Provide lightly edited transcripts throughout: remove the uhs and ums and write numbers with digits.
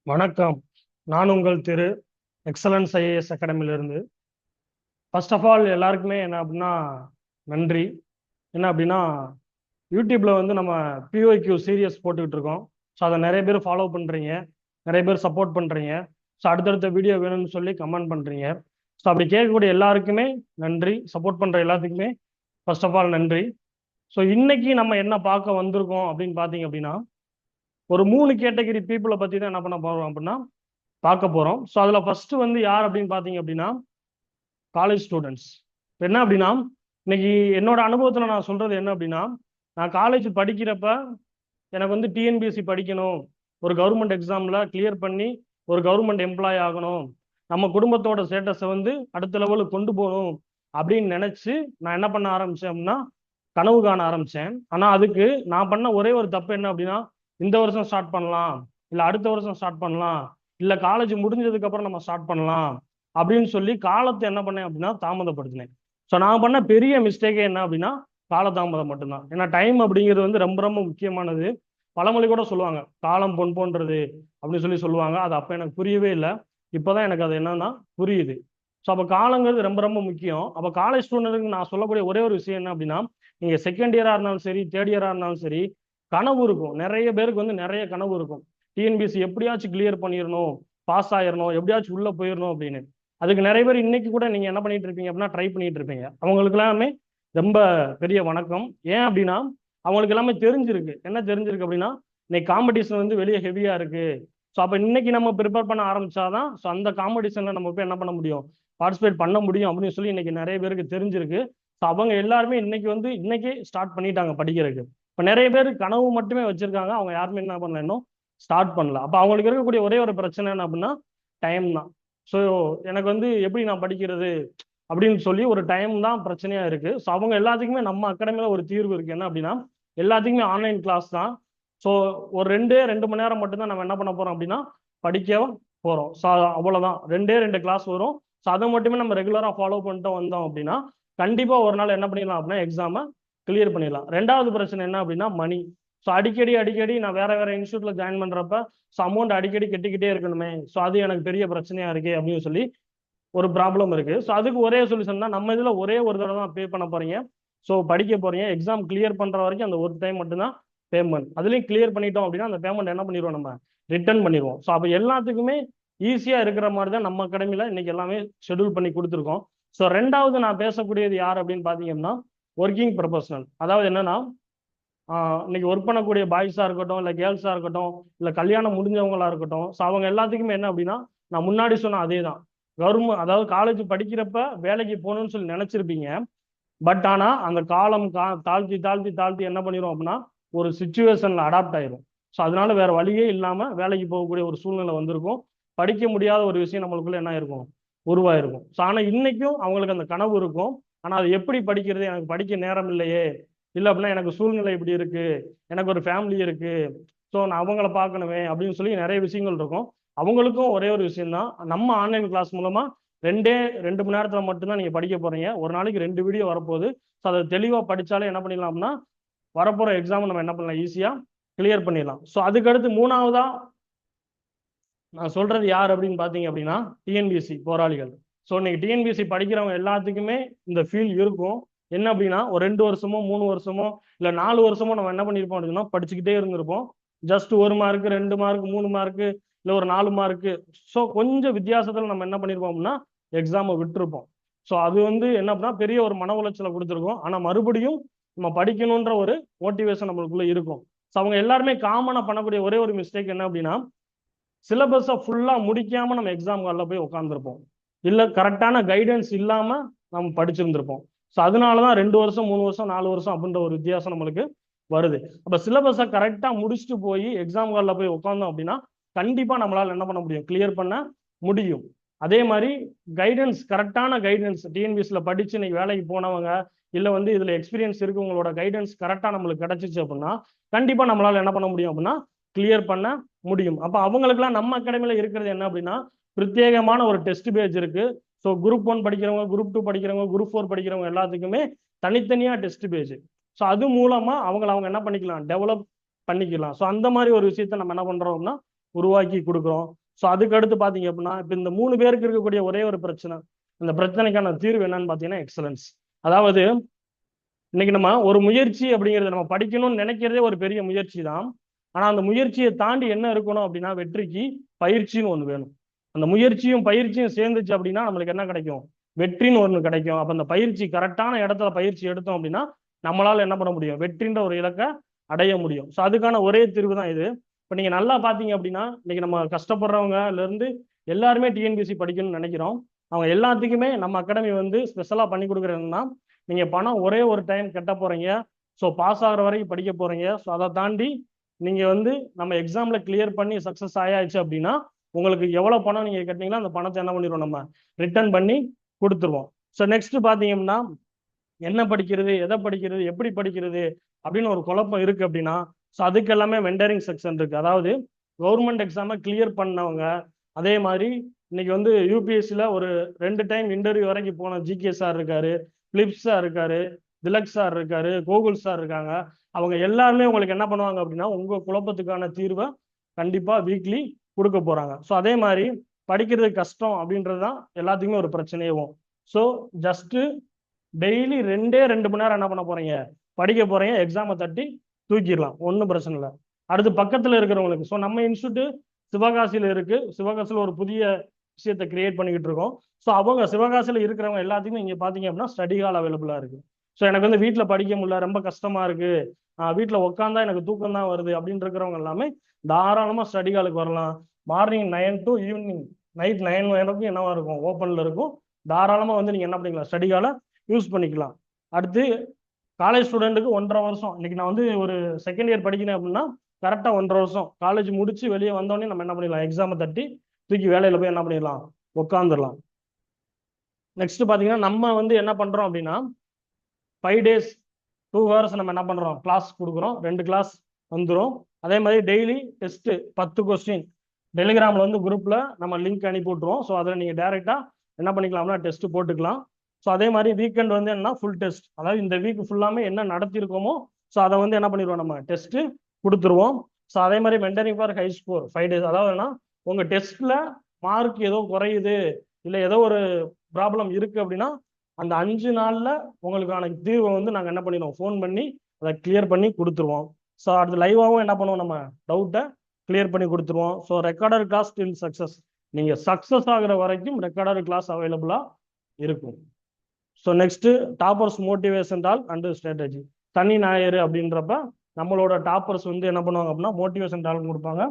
வணக்கம். நான் உங்கள் திரு எக்ஸலன்ஸ் ஐஏஎஸ் அகாடமியிலிருந்து. ஃபர்ஸ்ட் ஆஃப் ஆல் எல்லாருக்குமே என்ன அப்படின்னா நன்றி. என்ன அப்படின்னா யூடியூப்ல வந்து நம்ம பிஒய்க்யூ சீரியஸ் போட்டுக்கிட்டு இருக்கோம். ஸோ அதை நிறைய பேர் ஃபாலோ பண்ணுறீங்க, நிறைய பேர் சப்போர்ட் பண்ணுறீங்க. ஸோ அடுத்தடுத்த வீடியோ வேணும்னு சொல்லி கமெண்ட் பண்ணுறீங்க. ஸோ அப்படி கேட்கக்கூடிய எல்லாருக்குமே நன்றி. சப்போர்ட் பண்ணுற எல்லாத்துக்குமே ஃபர்ஸ்ட் ஆஃப் ஆல் நன்றி. ஸோ இன்னைக்கு நம்ம என்ன பார்க்க வந்திருக்கோம் அப்படின்னு பார்த்தீங்க அப்படின்னா, ஒரு 3 கேட்டகரி பீப்புளை பற்றி தான் என்ன பண்ண போகிறோம் அப்படின்னா பார்க்க போகிறோம். ஸோ அதில் ஃபர்ஸ்ட் வந்து யார் அப்படின்னு பார்த்தீங்க அப்படின்னா காலேஜ் ஸ்டூடெண்ட்ஸ். என்ன அப்படின்னா இன்னைக்கு என்னோட அனுபவத்தில் நான் சொல்றது என்ன அப்படின்னா, நான் காலேஜ் படிக்கிறப்ப எனக்கு வந்து டிஎன்பிஎஸ்சி படிக்கணும், ஒரு கவர்மெண்ட் எக்ஸாமில் கிளியர் பண்ணி ஒரு கவர்மெண்ட் எம்ப்ளாய் ஆகணும், நம்ம குடும்பத்தோட ஸ்டேட்டஸை வந்து அடுத்த லெவலுக்கு கொண்டு போகணும் அப்படின்னு நினச்சி நான் என்ன பண்ண ஆரம்பித்தேன் அப்படின்னா கனவு காண ஆரம்பித்தேன். ஆனால் அதுக்கு நான் பண்ண ஒரே ஒரு தப்பு என்ன அப்படின்னா, இந்த வருஷம் ஸ்டார்ட் பண்ணலாம், இல்லை அடுத்த வருஷம் ஸ்டார்ட் பண்ணலாம், இல்லை காலேஜ் முடிஞ்சதுக்கு அப்புறம் நம்ம ஸ்டார்ட் பண்ணலாம் அப்படின்னு சொல்லி காலத்தை என்ன பண்ணேன் அப்படின்னா தாமதப்படுத்தினேன். ஸோ நான் பண்ண பெரிய மிஸ்டேக்கே என்ன அப்படின்னா காலதாமதம் மட்டும்தான். ஏன்னா டைம் அப்படிங்கிறது வந்து ரொம்ப ரொம்ப முக்கியமானது. பழமொழி கூட சொல்லுவாங்க, காலம் பொன் போன்றது அப்படின்னு சொல்லி சொல்லுவாங்க. அது அப்போ எனக்கு புரியவே இல்லை, இப்போதான் எனக்கு அது என்னன்னா புரியுது. ஸோ அப்போ காலங்கிறது ரொம்ப ரொம்ப முக்கியம். அப்போ காலேஜ் ஸ்டூடெண்ட்டுக்கு நான் சொல்லக்கூடிய ஒரே ஒரு விஷயம் என்ன அப்படின்னா, நீங்கள் செகண்ட் இயராக இருந்தாலும் சரி, தேர்ட் இயராக இருந்தாலும் சரி, கனவு இருக்கும். நிறைய பேருக்கு வந்து நிறைய கனவு இருக்கும். டிஎன்பிஎஸ்சி எப்படியாச்சும் கிளியர் பண்ணிடணும், பாஸ் ஆயிடணும், எப்படியாச்சும் உள்ள போயிடணும் அப்படின்னு. அதுக்கு நிறைய பேர் இன்னைக்கு கூட நீங்க என்ன பண்ணிட்டு இருப்பீங்க அப்படின்னா ட்ரை பண்ணிட்டு இருப்பீங்க. அவங்களுக்கு எல்லாமே ரொம்ப பெரிய வணக்கம். ஏன் அப்படின்னா அவங்களுக்கு எல்லாமே தெரிஞ்சிருக்கு. என்ன தெரிஞ்சிருக்கு அப்படின்னா இன்னைக்கு காம்படிஷன் வந்து வெளியே ஹெவியா இருக்கு. ஸோ அப்போ இன்னைக்கு நம்ம ப்ரிப்பேர் பண்ண ஆரம்பிச்சாதான் ஸோ அந்த காம்படிஷன்ல நம்ம போய் என்ன பண்ண முடியும், பார்ட்டிசிபேட் பண்ண முடியும் அப்படின்னு சொல்லி இன்னைக்கு நிறைய பேருக்கு தெரிஞ்சிருக்கு. ஸோ அவங்க எல்லாருமே இன்னைக்கு வந்து இன்னைக்கே ஸ்டார்ட் பண்ணிட்டாங்க படிக்கிறதுக்கு. இப்போ நிறைய பேர் கனவு மட்டுமே வச்சிருக்காங்க, அவங்க யாருமே என்ன பண்ணல, இன்னும் ஸ்டார்ட் பண்ணல. அப்போ அவங்களுக்கு இருக்கக்கூடிய ஒரே ஒரு பிரச்சனை என்ன அப்படின்னா டைம் தான். ஸோ எனக்கு வந்து எப்படி நான் படிக்கிறது அப்படின்னு சொல்லி ஒரு டைம் தான் பிரச்சனையா இருக்கு. ஸோ அவங்க எல்லாத்துக்குமே நம்ம அகாடமியில ஒரு தீர்வு இருக்கு. என்ன அப்படின்னா எல்லாத்துக்குமே ஆன்லைன் கிளாஸ் தான். ஸோ ஒரு 2 மணி நேரம் மட்டும்தான் நம்ம என்ன பண்ண போறோம் அப்படின்னா படிக்க போறோம். ஸோ அவ்வளவுதான், 2 கிளாஸ் வரும். ஸோ அதை மட்டுமே நம்ம ரெகுலரா ஃபாலோ பண்ணிட்டு வந்தோம் அப்படின்னா கண்டிப்பா ஒரு நாள் என்ன பண்ணிடலாம் அப்படின்னா எக்ஸாமை கிளியர் பண்ணிடலாம். ரெண்டாவது பிரச்சனை என்ன அப்படின்னா மணி. ஸோ அடிக்கடி நான் வேற இன்ஸ்டியூட்ல ஜாயின் பண்றப்ப ஸோ அமௌண்ட் அடிக்கடி கட்டிக்கிட்டே இருக்கணுமே, ஸோ அது எனக்கு பெரிய பிரச்சனையா இருக்கு அப்படின்னு சொல்லி ஒரு ப்ராப்ளம் இருக்கு. ஸோ அதுக்கு ஒரே சொல்யூஷன் தான், நம்ம இதுல ஒரே ஒரு தடவை தான் பே பண்ண போறீங்க. ஸோ படிக்க போறீங்க, எக்ஸாம் கிளியர் பண்ற வரைக்கும் அந்த ஒரு டைம் மட்டும்தான் பேமெண்ட். அதுலயும் கிளியர் பண்ணிட்டோம் அப்படின்னா அந்த பேமெண்ட் என்ன பண்ணிடுவோம், நம்ம ரிட்டர்ன் பண்ணிடுவோம். ஸோ அப்போ எல்லாத்துக்குமே ஈஸியா இருக்கிற மாதிரி தான் நம்ம அகாடமியில இன்னைக்கு எல்லாமே ஷெட்யூல் பண்ணி கொடுத்துருக்கோம். ஸோ ரெண்டாவது நான் பேசக்கூடியது யார் அப்படின்னு பாத்தீங்கன்னா ஒர்க்கிங் ப்ரொஃபஷனல். அதாவது என்னன்னா இன்னைக்கு ஒர்க் பண்ணக்கூடிய பாய்ஸா இருக்கட்டும், இல்லை கேர்ள்ஸா இருக்கட்டும், இல்லை கல்யாணம் முடிஞ்சவங்களா இருக்கட்டும், ஸோ அவங்க எல்லாத்துக்குமே என்ன அப்படின்னா நான் முன்னாடி சொன்ன அதே தான். கவர்மெண்ட் அதாவது காலேஜ் படிக்கிறப்ப வேலைக்கு போகணும்னு சொல்லி நினைச்சிருப்பீங்க. பட் ஆனா அந்த காலம் தாழ்த்தி தாழ்த்தி தாழ்த்தி என்ன பண்ணிடும் அப்படின்னா ஒரு சுச்சுவேஷன்ல அடாப்ட் ஆயிரும். ஸோ அதனால வேற வழியே இல்லாம வேலைக்கு போகக்கூடிய ஒரு சூழ்நிலை வந்திருக்கும். படிக்க முடியாத ஒரு விஷயம் நம்மளுக்குள்ள என்ன இருக்கும், உருவாயிருக்கும். ஸோ ஆனா இன்னைக்கும் அவங்களுக்கு அந்த கனவு இருக்கும். ஆனா அது எப்படி படிக்கிறது, எனக்கு படிக்க நேரம் இல்லையே, இல்லை அப்படின்னா எனக்கு சூழ்நிலை இப்படி இருக்கு, எனக்கு ஒரு ஃபேமிலி இருக்கு, ஸோ நான் அவங்கள பார்க்கணுமே அப்படின்னு சொல்லி நிறைய விஷயங்கள் இருக்கும். அவங்களுக்கும் ஒரே ஒரு விஷயம் தான், நம்ம ஆன்லைன் கிளாஸ் மூலமா 2 மணி நேரத்துல மட்டும்தான் நீங்க படிக்க போறீங்க. ஒரு நாளைக்கு 2 வீடியோ வரப்போகுது. ஸோ அதை தெளிவா படிச்சாலே என்ன பண்ணிடலாம்னா வரப்போற எக்ஸாம் நம்ம என்ன பண்ணலாம், ஈஸியா கிளியர் பண்ணிடலாம். ஸோ அதுக்கடுத்து மூணாவதா நான் சொல்றது யார் அப்படின்னு பாத்தீங்க அப்படின்னா டிஎன்பிஎஸ்சி போராளிகள். ஸோ இன்னைக்கு டிஎன்பிஎஸ்சி படிக்கிறவங்க எல்லாத்துக்குமே இந்த ஃபீல் இருக்கும். என்ன அப்படின்னா ஒரு 2 வருஷமோ 3 வருஷமோ இல்லை 4 வருஷமோ நம்ம என்ன பண்ணியிருப்போம் அப்படின்னா படிச்சுக்கிட்டே இருந்திருப்போம். ஜஸ்ட் 1 மார்க் 2 மார்க் 3 மார்க் இல்லை ஒரு 4 மார்க்கு. ஸோ கொஞ்சம் வித்தியாசத்தில் நம்ம என்ன பண்ணியிருப்போம் அப்படின்னா எக்ஸாமை விட்டுருப்போம். ஸோ அது வந்து என்ன அப்படின்னா பெரிய ஒரு மன உளைச்சலை கொடுத்துருக்கோம். ஆனால் மறுபடியும் நம்ம படிக்கணுன்ற ஒரு மோட்டிவேஷன் நம்மளுக்குள்ள இருக்கும். ஸோ அவங்க எல்லாருமே காமனாக பண்ணக்கூடிய ஒரே ஒரு மிஸ்டேக் என்ன அப்படின்னா சிலபஸை ஃபுல்லாக முடிக்காம நம்ம எக்ஸாம் ஹாலில் போய் உட்காந்துருப்போம், இல்லை கரெக்டான கைடன்ஸ் இல்லாமல் நம்ம படிச்சிருந்திருப்போம். ஸோ அதனால தான் 2 வருஷம் 3 வருஷம் 4 வருஷம் அப்படின்ற ஒரு வித்தியாசம் நம்மளுக்கு வருது. அப்போ சிலபஸை கரெக்டாக முடிச்சுட்டு போய் எக்ஸாம் ஹாலில் போய் உட்காந்தோம் அப்படின்னா கண்டிப்பாக நம்மளால் என்ன பண்ண முடியும், கிளியர் பண்ண முடியும். அதே மாதிரி கைடன்ஸ், கரெக்டான கைடன்ஸ், டிஎன்பிஎஸ்சியில் படிச்சு இன்னைக்கு வேலைக்கு போனவங்க இல்லை வந்து இதில் எக்ஸ்பீரியன்ஸ் இருக்கு, உங்களோட கைடன்ஸ் கரெக்டாக நம்மளுக்கு கிடைச்சிச்சு அப்படின்னா கண்டிப்பாக நம்மளால் என்ன பண்ண முடியும் அப்படின்னா கிளியர் பண்ண முடியும். அப்போ அவங்களுக்குலாம் நம்ம அகாடமியில் இருக்கிறது என்ன அப்படின்னா பிரத்யேகமான ஒரு டெஸ்ட் பேஜ் இருக்கு. ஸோ குரூப் 1 படிக்கிறவங்க, குரூப் 2 படிக்கிறவங்க, குரூப் 4 படிக்கிறவங்க எல்லாத்துக்குமே தனித்தனியாக டெஸ்ட் பேஜ். ஸோ அது மூலமா அவங்க என்ன பண்ணிக்கலாம், டெவலப் பண்ணிக்கலாம். ஸோ அந்த மாதிரி ஒரு விஷயத்த நம்ம என்ன பண்றோம்னா உருவாக்கி கொடுக்குறோம். ஸோ அதுக்கு அடுத்து பார்த்தீங்க அப்படின்னா இப்போ இந்த 3 பேருக்கு இருக்கக்கூடிய ஒரே ஒரு பிரச்சனை, இந்த பிரச்சனைக்கான தீர்வு என்னன்னு பார்த்தீங்கன்னா எக்ஸலன்ஸ். அதாவது இன்னைக்கு நம்ம ஒரு முயற்சி அப்படிங்கிறது நம்ம படிக்கணும்னு நினைக்கிறதே ஒரு பெரிய முயற்சி தான். ஆனால் அந்த முயற்சியை தாண்டி என்ன இருக்கணும் அப்படின்னா வெற்றிக்கு பயிற்சின்னு ஒன்று வேணும். அந்த முயற்சியும் பயிற்சியும் சேர்ந்துச்சு அப்படின்னா நம்மளுக்கு என்ன கிடைக்கும்? வெற்றின்னு ஒன்று கிடைக்கும். அப்போ அந்த பயிற்சி கரெக்டான இடத்துல பயிற்சி எடுத்தோம் அப்படின்னா நம்மளால என்ன பண்ண முடியும்? வெற்றின்ற ஒரு இலக்கை அடைய முடியும். ஸோ அதுக்கான ஒரே தீர்வு தான் இது. இப்போ நீங்கள் நல்லா பார்த்தீங்க அப்படின்னா இன்னைக்கு நம்ம கஷ்டப்படுறவங்கலேருந்து எல்லாருமே டிஎன்பிஎஸ்சி படிக்கணும்னு நினைக்கிறோம். அவங்க எல்லாத்துக்குமே நம்ம அகாடமி வந்து ஸ்பெஷலாக பண்ணி கொடுக்குறதுன்னா நீங்கள் பணம் ஒரே ஒரு டைம் கட்ட போகிறீங்க. ஸோ பாஸ் ஆகிற வரைக்கும் படிக்க போகிறீங்க. ஸோ அதை தாண்டி நீங்கள் வந்து நம்ம எக்ஸாமில் கிளியர் பண்ணி சக்ஸஸ் ஆயாச்சு அப்படின்னா உங்களுக்கு எவ்வளோ பணம் நீங்கள் கட்டினீங்களோ அந்த பணத்தை என்ன பண்ணிடுவோம்? நம்ம ரிட்டர்ன் பண்ணி கொடுத்துருவோம். ஸோ நெக்ஸ்ட் பார்த்தீங்கன்னா என்ன படிக்கிறது, எதை படிக்கிறது, எப்படி படிக்கிறது அப்படின்னு ஒரு குழப்பம் இருக்கு அப்படின்னா ஸோ அதுக்கு எல்லாமே வெண்டரிங் செக்ஷன் இருக்கு. அதாவது கவர்மெண்ட் எக்ஸாமை கிளியர் பண்ணவங்க, அதே மாதிரி இன்னைக்கு வந்து யூபிஎஸ்சியில் ஒரு 2 டைம் இன்டர்வியூ வரைக்கும் போன ஜிகே சார் இருக்காரு, பிலிப்ஸ் சார் இருக்காரு, திலக் சார் இருக்காரு, கோகுல் சார் இருக்காங்க. அவங்க எல்லாருமே உங்களுக்கு என்ன பண்ணுவாங்க அப்படின்னா உங்க குழப்பத்துக்கான தீர்வை கண்டிப்பா வீக்லி கொடுக்க போறாங்க. ஸோ அதே மாதிரி படிக்கிறது கஷ்டம் அப்படின்றது தான் எல்லாத்துக்குமே ஒரு பிரச்சனையும். ஸோ ஜஸ்ட் டெய்லி 2 மணி நேரம் என்ன பண்ண போறீங்க? படிக்க போறீங்க. எக்ஸாமை தட்டி தூக்கிடலாம், ஒன்றும் பிரச்சனை இல்லை. அடுத்து பக்கத்தில் இருக்கிறவங்களுக்கு, ஸோ நம்ம இன்ஸ்டியூட் சிவகாசியில் இருக்கு. சிவகாசியில் ஒரு புதிய விஷயத்தை கிரியேட் பண்ணிக்கிட்டு இருக்கோம். ஸோ அவங்க சிவகாசியில் இருக்கிறவங்க எல்லாத்துக்குமே இங்கே பார்த்தீங்க அப்படின்னா ஸ்டடி ஹால் அவைலபிளாக இருக்கு. ஸோ எனக்கு வந்து வீட்டில் படிக்க முடியல, ரொம்ப கஷ்டமா இருக்கு, வீட்டில் உட்காந்தா எனக்கு தூக்கம் தான் வருது அப்படின்னு இருக்கிறவங்க எல்லாமே தாராளமாக ஸ்டடி ஹாலுக்கு வரலாம். மார்னிங் 9 to ஈவினிங் நைட் 9 வரைக்கும் என்னவா இருக்கும்? ஓப்பனில் இருக்கும். தாராளமாக வந்து நீங்கள் என்ன பண்ணிக்கலாம்? ஸ்டடி ஹாலை யூஸ் பண்ணிக்கலாம். அடுத்து காலேஜ் ஸ்டூடெண்ட்டுக்கு 1.5 வருஷம். இன்னைக்கு நான் வந்து ஒரு செகண்ட் இயர் படிக்கிறேன் அப்படின்னா கரெக்டாக 1.5 வருஷம் காலேஜ் முடிச்சு வெளியே வந்தோடனே நம்ம என்ன பண்ணிடலாம்? எக்ஸாமை தட்டி தூக்கி வேலையில் போய் என்ன பண்ணிடலாம்? உட்காந்துடலாம். நெக்ஸ்ட் பார்த்தீங்கன்னா நம்ம வந்து என்ன பண்ணுறோம் அப்படின்னா 5 days 2 hours நம்ம என்ன பண்ணுறோம்? கிளாஸ் கொடுக்குறோம். 2 கிளாஸ் வந்துடும். அதே மாதிரி டெய்லி டெஸ்ட்டு 10 கொஸ்டின் டெலிகிராமில் வந்து குரூப்பில் நம்ம லிங்க் அனுப்பி விட்ருவோம். ஸோ அதில் நீங்கள் டேரெக்டாக என்ன பண்ணிக்கலாம்னா டெஸ்ட்டு போட்டுக்கலாம். ஸோ அதே மாதிரி வீக்கெண்ட் வந்து என்ன ஃபுல் டெஸ்ட், அதாவது இந்த வீக் ஃபுல்லாமே என்ன நடத்திருக்கோமோ ஸோ அதை வந்து என்ன பண்ணிடுவோம்? நம்ம டெஸ்ட்டு கொடுத்துருவோம். ஸோ அதே மாதிரி mentoring for high score 5 days. அதாவது என்ன, உங்கள் டெஸ்ட்டில் மார்க் ஏதோ குறையுது இல்லை ஏதோ ஒரு ப்ராப்ளம் இருக்குது அப்படின்னா அந்த 5 நாளில் உங்களுக்கான தீர்வை வந்து நாங்கள் என்ன பண்ணிடுவோம்? ஃபோன் பண்ணி அதை கிளியர் பண்ணி கொடுத்துருவோம். ஸோ அடுத்து லைவாகவும் என்ன பண்ணுவோம்? நம்ம டவுட்டை கிளியர் பண்ணி கொடுத்துருவோம். So recorded class till success, நீங்கள் சக்ஸஸ் ஆகிற வரைக்கும் ரெக்கார்டட் கிளாஸ் அவைலபிளாக இருக்கும். So next toppers motivation talk and strategy. சனி ஞாயிறு அப்படின்றப்ப நம்மளோட டாப்பர்ஸ் வந்து என்ன பண்ணுவாங்க அப்படின்னா மோட்டிவேஷன் டால் கொடுப்பாங்க.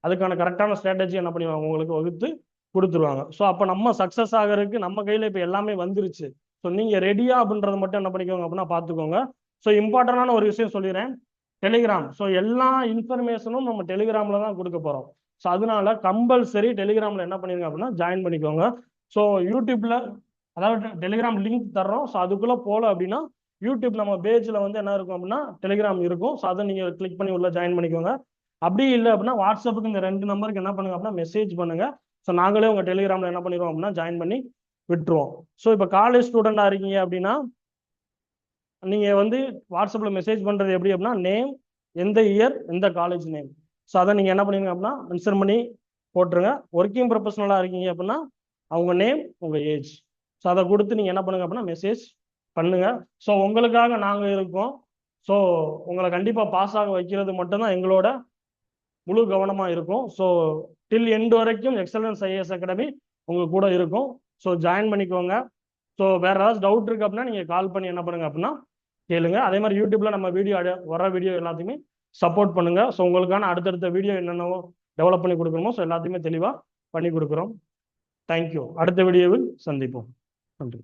அதுக்கான கரெக்டான ஸ்ட்ராட்டஜி என்ன பண்ணுவாங்க? உங்களுக்கு வகுத்து கொடுத்துருவாங்க. ஸோ அப்போ நம்ம சக்ஸஸ் ஆகிறதுக்கு நம்ம கையில் இப்போ எல்லாமே வந்துருச்சு. ஸோ நீங்கள் ரெடியா அப்படின்றத மட்டும் என்ன பண்ணிக்கோங்க அப்படின்னா பார்த்துக்கோங்க. ஸோ இம்பார்ட்டண்டான ஒரு விஷயம் சொல்லிடுறேன், டெலிகிராம். ஸோ எல்லா இன்ஃபர்மேஷனும் நம்ம டெலிகிராமில் தான் கொடுக்க போகிறோம். ஸோ அதனால கம்பல்சரி டெலிகிராமில் என்ன பண்ணிருங்க அப்படின்னா ஜாயின் பண்ணிக்கோங்க. ஸோ யூடியூப்ல அதாவது டெலிகிராம் லிங்க் தர்றோம். ஸோ அதுக்குள்ளே போகல அப்படின்னா யூடியூப் நம்ம பேஜில் வந்து என்ன இருக்கும் அப்படின்னா டெலிகிராம் இருக்கும். ஸோ அதை நீங்கள் கிளிக் பண்ணி உள்ள ஜாயின் பண்ணிக்கோங்க. அப்படி இல்லை அப்படின்னா வாட்ஸ்அப்புக்கு இந்த 2 நம்பருக்கு என்ன பண்ணுங்க அப்படின்னா மெசேஜ் பண்ணுங்க. ஸோ நாங்களே உங்கள் டெலிகிராமில் என்ன பண்ணிடுவோம் அப்படின்னா ஜாயின் பண்ணி விட்டுருவோம். ஸோ இப்போ காலேஜ் ஸ்டூடெண்டாக இருக்கீங்க அப்படின்னா நீங்கள் வந்து வாட்ஸ்அப்பில் மெசேஜ் பண்ணுறது எப்படி அப்படின்னா நேம், எந்த இயர், எந்த காலேஜ் நேம். ஸோ அதை நீங்கள் என்ன பண்ணுவீங்க அப்படின்னா மென்ஷன் பண்ணி போட்டுருங்க. ஒர்க்கிங் ப்ரொஃபஷனலாக இருக்கீங்க அப்படின்னா அவங்க நேம், உங்கள் ஏஜ். ஸோ அதை கொடுத்து நீங்கள் என்ன பண்ணுங்க அப்படின்னா மெசேஜ் பண்ணுங்க. ஸோ உங்களுக்காக நாங்கள் இருக்கோம். ஸோ உங்களை கண்டிப்பாக பாஸ் ஆக வைக்கிறது மட்டும்தான் எங்களோட முழு கவனமாக இருக்கும். ஸோ டில் எண்ட் வரைக்கும் எக்ஸலன்ஸ் ஐஏஎஸ் அகாடமி உங்கள் கூட இருக்கும். ஸோ ஜாயின் பண்ணிக்கோங்க. ஸோ வேற ஏதாவது டவுட் இருக்கு அப்படின்னா நீங்கள் கால் பண்ணி என்ன பண்ணுங்க அப்படின்னா கேளுங்க. அதே மாதிரி யூடியூப்ல நம்ம வீடியோ வர வீடியோ எல்லாத்தையுமே சப்போர்ட் பண்ணுங்க. ஸோ உங்களுக்கான அடுத்தடுத்த வீடியோ என்னென்னவோ டெவலப் பண்ணி கொடுக்கணுமோ ஸோ எல்லாத்தையுமே தெளிவாக பண்ணி கொடுக்குறோம். தேங்க்யூ. அடுத்த வீடியோவில் சந்திப்போம். நன்றி.